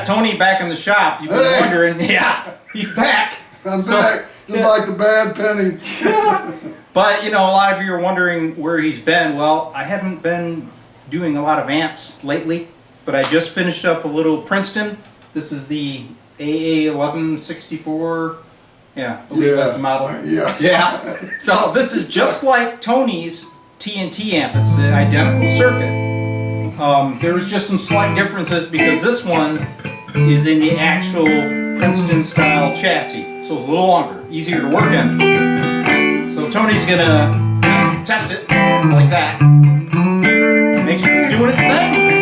got Tony back in the shop. You've been wondering. Yeah, he's back. I'm back, just like the bad penny. But, you know, a lot of you are wondering where he's been. Well, I haven't been doing a lot of amps lately, but I just finished up a little Princeton. This is the AA1164. Yeah, I believe that's the model. Yeah. So this is just like Tony's TNT amp. It's an identical circuit. There was just some slight differences because this one is in the actual Princeton style chassis. So it's a little longer, easier to work in. So Tony's gonna test it like that. Make sure it's doing its thing.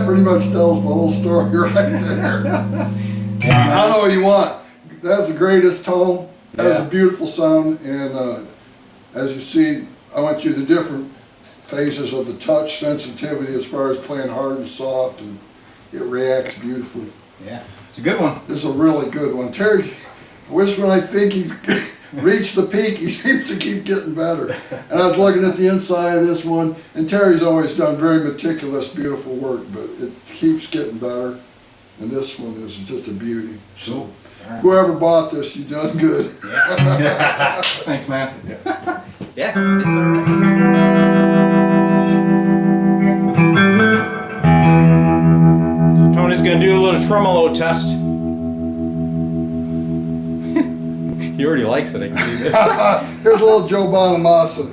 Pretty much tells the whole story right there. I know what you want. That's the greatest tone. Has a beautiful sound, and as you see, I went through the different phases of the touch sensitivity as far as playing hard and soft, and it reacts beautifully. Yeah, it's a good one. It's a really good one. Terry, I wish when I think he's reached the peak, he seems to keep getting better. And I was looking at the inside of this one, and Terry's always done very meticulous, beautiful work, but it keeps getting better. And this one is just a beauty. So whoever bought this, you done good. Yeah. Thanks, man. Yeah, it's all right. So Tony's going to do a little tremolo test. He already likes it, I can see that. Here's a little Joe Bonamassa.